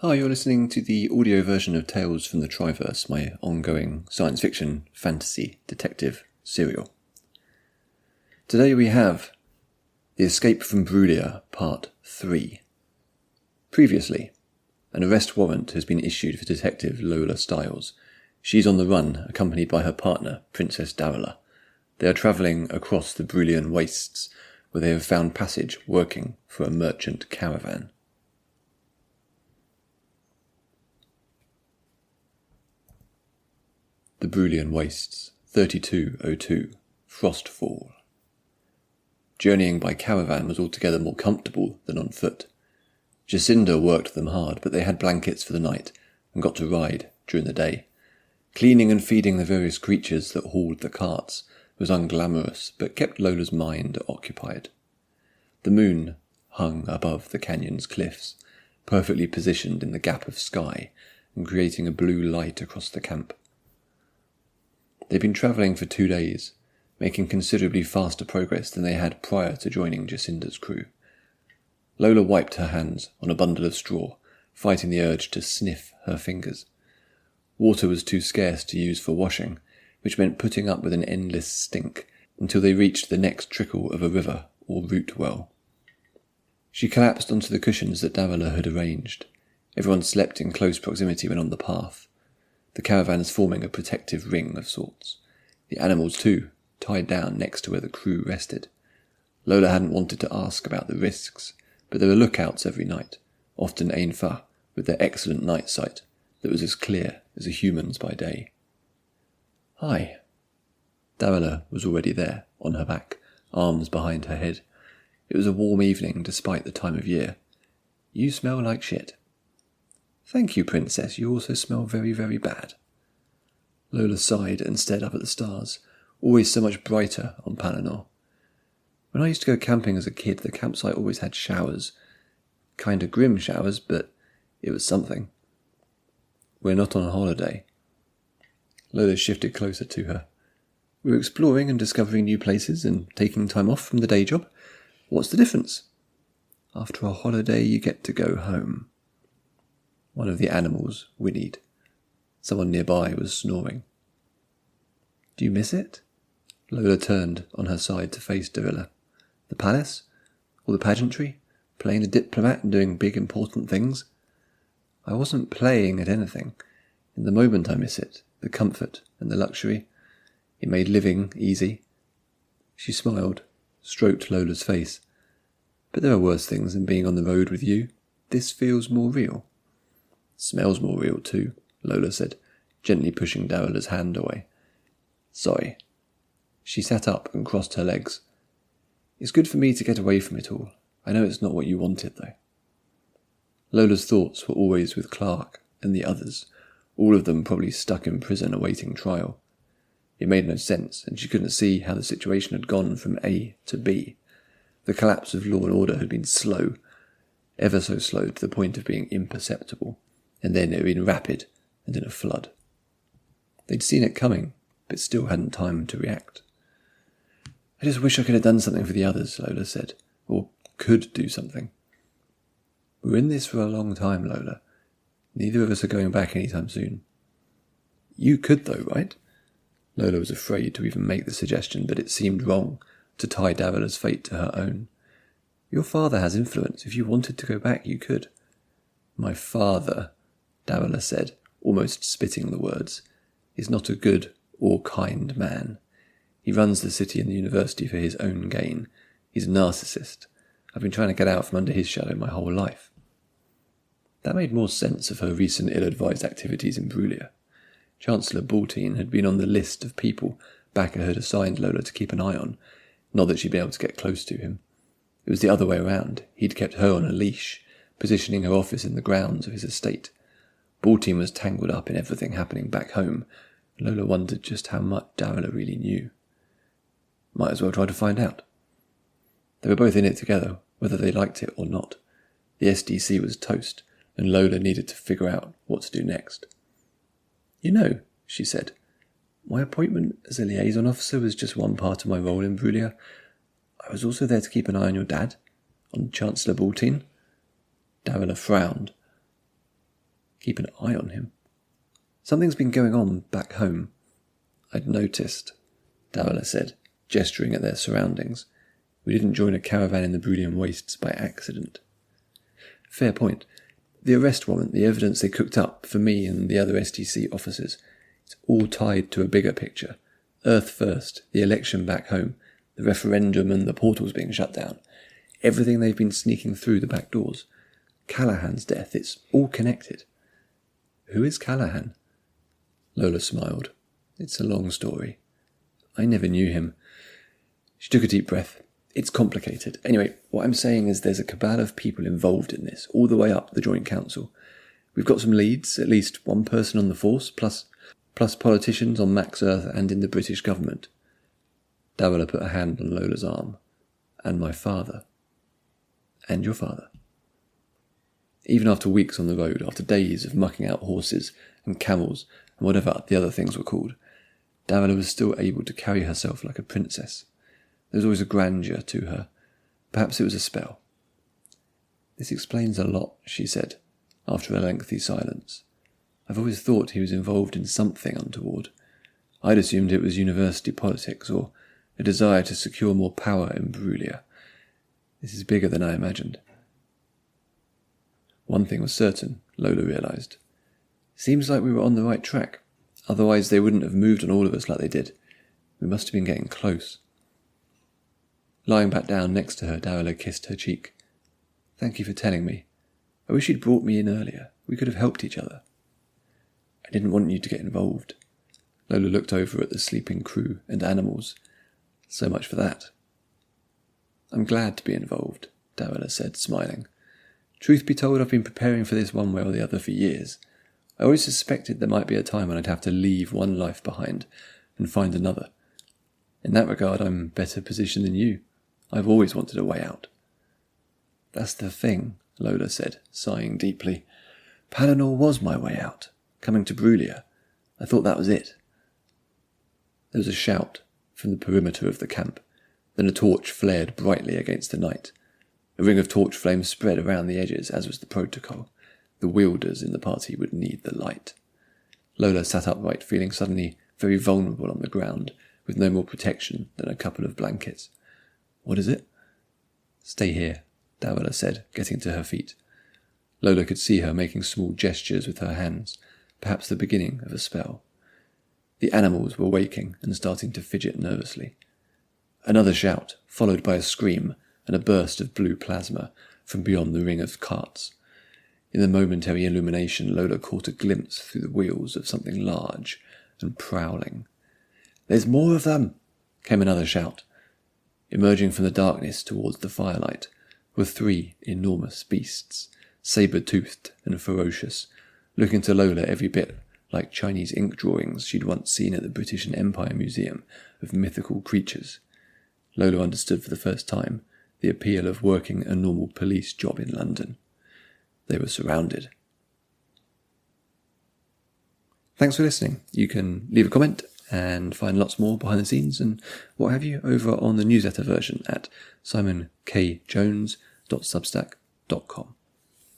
Hi, you're listening to the audio version of Tales from the Triverse, my ongoing science fiction, fantasy, detective serial. Today we have The Escape from Bruglia, Part 3. Previously, an arrest warrant has been issued for Detective Lola Stiles. She's on the run, accompanied by her partner, Princess Darila. They are travelling across the Bruglian wastes, where they have found passage working for a merchant caravan. The Bruglian Wastes, 3202, Frostfall. Journeying by caravan was altogether more comfortable than on foot. Jacinda worked them hard, but they had blankets for the night and got to ride during the day. Cleaning and feeding the various creatures that hauled the carts was unglamorous, but kept Lola's mind occupied. The moon hung above the canyon's cliffs, perfectly positioned in the gap of sky and creating a blue light across the camp. They'd been travelling for 2 days, making considerably faster progress than they had prior to joining Jacinda's crew. Lola wiped her hands on a bundle of straw, fighting the urge to sniff her fingers. Water was too scarce to use for washing, which meant putting up with an endless stink until they reached the next trickle of a river or root well. She collapsed onto the cushions that Darila had arranged. Everyone slept in close proximity when on the path. The caravans forming a protective ring of sorts. The animals, too, tied down next to where the crew rested. Lola hadn't wanted to ask about the risks, but there were lookouts every night, often Ainfa, with their excellent night sight that was as clear as a human's by day. Hi. Darila was already there, on her back, arms behind her head. It was a warm evening despite the time of year. You smell like shit. Thank you, Princess. You also smell very, very bad. Lola sighed and stared up at the stars, always so much brighter on Palinor. When I used to go camping as a kid, the campsite always had showers. Kinda grim showers, but it was something. We're not on holiday. Lola shifted closer to her. We're exploring and discovering new places and taking time off from the day job. What's the difference? After a holiday, you get to go home. One of the animals whinnied. Someone nearby was snoring. Do you miss it? Lola turned on her side to face Darila. The palace? All the pageantry? Playing the diplomat and doing big important things? I wasn't playing at anything. In the moment I miss it, the comfort and the luxury. It made living easy. She smiled, stroked Lola's face. But there are worse things than being on the road with you. This feels more real. Smells more real too, Lola said, gently pushing Darila's hand away. Sorry. She sat up and crossed her legs. It's good for me to get away from it all. I know it's not what you wanted, though. Lola's thoughts were always with Clark and the others, all of them probably stuck in prison awaiting trial. It made no sense, and she couldn't see how the situation had gone from A to B. The collapse of law and order had been slow, ever so slow to the point of being imperceptible. And then it had been rapid and in a flood. They'd seen it coming, but still hadn't time to react. I just wish I could have done something for the others, Lola said, or could do something. We're in this for a long time, Lola. Neither of us are going back anytime soon. You could though, right? Lola was afraid to even make the suggestion, but it seemed wrong to tie Darila's fate to her own. Your father has influence. If you wanted to go back, you could. My father, Darila said, almost spitting the words, is not a good or kind man. He runs the city and the university for his own gain. He's a narcissist. I've been trying to get out from under his shadow my whole life. That made more sense of her recent ill-advised activities in Bruglia. Chancellor Baltine had been on the list of people Backer had assigned Lola to keep an eye on, not that she'd been able to get close to him. It was the other way around. He'd kept her on a leash, positioning her office in the grounds of his estate. Baltine was tangled up in everything happening back home. Lola wondered just how much Darila really knew. Might as well try to find out. They were both in it together, whether they liked it or not. The SDC was toast, and Lola needed to figure out what to do next. You know, she said, my appointment as a liaison officer was just one part of my role in Bruglia. I was also there to keep an eye on your dad, on Chancellor Baltine. Darila frowned. keep an eye on him. Something's been going on back home. I'd noticed, Davila said, gesturing at their surroundings. We didn't join a caravan in the Bruglian wastes by accident. Fair point. The arrest warrant, the evidence they cooked up for me and the other STC officers, it's all tied to a bigger picture. Earth first, the election back home, the referendum and the portals being shut down. Everything they've been sneaking through the back doors. Callahan's death, it's all connected. Who is Callahan? Lola smiled. It's a long story. I never knew him. She took a deep breath. It's complicated. Anyway, what I'm saying is there's a cabal of people involved in this, all the way up the Joint Council. We've got some leads, at least one person on the force, plus politicians on Max Earth and in the British government. Davila put a hand on Lola's arm. And my father. And your father. Even after weeks on the road, after days of mucking out horses and camels and whatever the other things were called, Davila was still able to carry herself like a princess. There was always a grandeur to her. Perhaps it was a spell. This explains a lot, she said, after a lengthy silence. I've always thought he was involved in something untoward. I'd assumed it was university politics or a desire to secure more power in Bruglia. This is bigger than I imagined. One thing was certain, Lola realised. Seems like we were on the right track. Otherwise they wouldn't have moved on all of us like they did. We must have been getting close. Lying back down next to her, Davila kissed her cheek. Thank you for telling me. I wish you'd brought me in earlier. We could have helped each other. I didn't want you to get involved. Lola looked over at the sleeping crew and animals. So much for that. I'm glad to be involved, Davila said, smiling. Truth be told, I've been preparing for this one way or the other for years. I always suspected there might be a time when I'd have to leave one life behind and find another. In that regard, I'm better positioned than you. I've always wanted a way out. That's the thing, Lola said, sighing deeply. Palinor was my way out, coming to Bruglia. I thought that was it. There was a shout from the perimeter of the camp. Then a torch flared brightly against the night. A ring of torch flames spread around the edges, as was the protocol. The wielders in the party would need the light. Lola sat upright, feeling suddenly very vulnerable on the ground, with no more protection than a couple of blankets. What is it? Stay here, Davila said, getting to her feet. Lola could see her making small gestures with her hands, perhaps the beginning of a spell. The animals were waking and starting to fidget nervously. Another shout, followed by a scream and a burst of blue plasma from beyond the ring of carts. In the momentary illumination, Lola caught a glimpse through the wheels of something large and prowling. There's more of them, came another shout. Emerging from the darkness towards the firelight were 3 enormous beasts, sabre-toothed and ferocious, looking to Lola every bit like Chinese ink drawings she'd once seen at the British and Empire Museum of mythical creatures. Lola understood for the first time the appeal of working a normal police job in London. They were surrounded. Thanks for listening. You can leave a comment and find lots more behind the scenes and what have you over on the newsletter version at simonkjones.substack.com.